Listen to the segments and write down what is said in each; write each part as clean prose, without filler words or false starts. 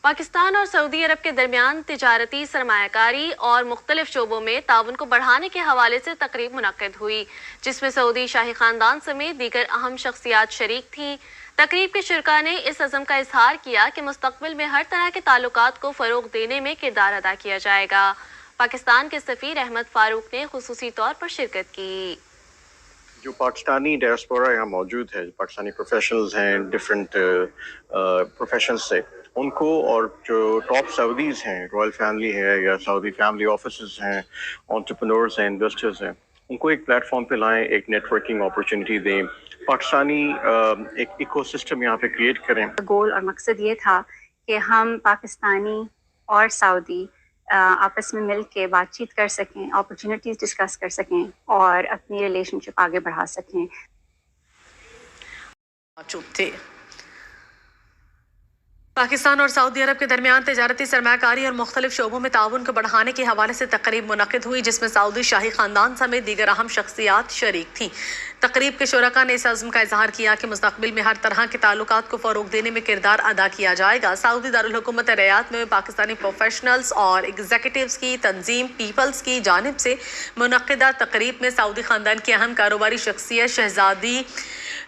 پاکستان اور سعودی عرب کے درمیان تجارتی سرمایہ کاری اور مختلف شعبوں میں تعاون کو بڑھانے کے حوالے سے تقریب منعقد ہوئی، جس میں سعودی شاہی خاندان سمیت دیگر اہم شخصیات شریک تھیں۔ تقریب کے شرکاء نے اس عزم کا اظہار کیا کہ مستقبل میں ہر طرح کے تعلقات کو فروغ دینے میں کردار ادا کیا جائے گا۔ پاکستان کے سفیر احمد فاروق نے خصوصی طور پر شرکت کی۔ جو پاکستانی ڈائسپورا یہاں موجود ہے، پاکستانی پروفیشنلز ہیں ڈفرینٹ پروفیشنز سے، ان کو اور جو ٹاپ سعودیز ہیں، رائل فیملی ہے یا سعودی فیملی آفیسز ہیں، انٹرپرنورز ہیں، انویسٹرز ہیں، ان کو ایک پلیٹ فارم پہ لائیں، ایک نیٹ ورکنگ اپرچونیٹی دیں، پاکستانی ایک ایکو سسٹم یہاں پہ کریٹ کریں۔ گول اور مقصد یہ تھا کہ ہم پاکستانی اور سعودی آپس میں مل کے بات چیت کر سکیں، اپرچونیٹیز ڈسکس کر سکیں اور اپنی ریلیشن شپ آگے بڑھا سکیں۔ موجود تھے۔ پاکستان اور سعودی عرب کے درمیان تجارتی سرمایہ کاری اور مختلف شعبوں میں تعاون کو بڑھانے کے حوالے سے تقریب منعقد ہوئی، جس میں سعودی شاہی خاندان سمیت دیگر اہم شخصیات شریک تھیں۔ تقریب کے شرکاء نے اس عزم کا اظہار کیا کہ مستقبل میں ہر طرح کے تعلقات کو فروغ دینے میں کردار ادا کیا جائے گا۔ سعودی دارالحکومت ریاض میں پاکستانی پروفیشنلز اور ایگزیکٹوز کی تنظیم پیپلز کی جانب سے منعقدہ تقریب میں سعودی خاندان کی اہم کاروباری شخصیت شہزادی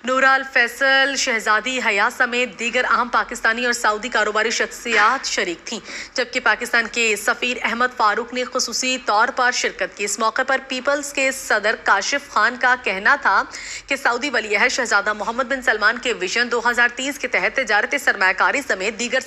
نورا الفیصل، شہزادی حیا سمیت دیگر اہم پاکستانی اور سعودی کاروباری شخصیات شریک تھیں، جبکہ پاکستان کے سفیر احمد فاروق نے خصوصی طور پر شرکت کی۔ اس موقع پر پیپلز کے صدر کاشف خان کا کہنا تھا کہ سعودی ولی عہد شہزادہ محمد بن سلمان کے ویژن 2030 کے تحت تجارتی سرمایہ کاری سمیت دیگر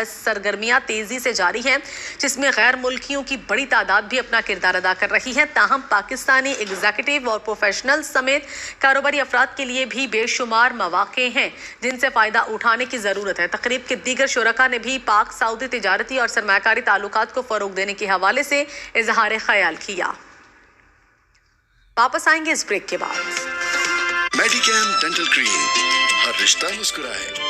سرگرمیاں تیزی سے جاری ہیں، جس میں غیر ملکیوں کی بڑی تعداد بھی اپنا کردار ادا کر رہی ہے۔ تاہم پاکستانی ایگزیکٹو اور پروفیشنل سمیت کاروباری افراد کے لیے بھی بے شمار مواقع ہیں جن سے فائدہ اٹھانے کی ضرورت ہے۔ تقریب کے دیگر شرکاء نے بھی پاک سعودی تجارتی اور سرمایہ کاری تعلقات کو فروغ دینے کے حوالے سے اظہار خیال کیا۔ واپس آئیں گے اس بریک کے بعد۔ میڈی کیم ڈینٹل کریم، ہر رشتہ مسکرائے۔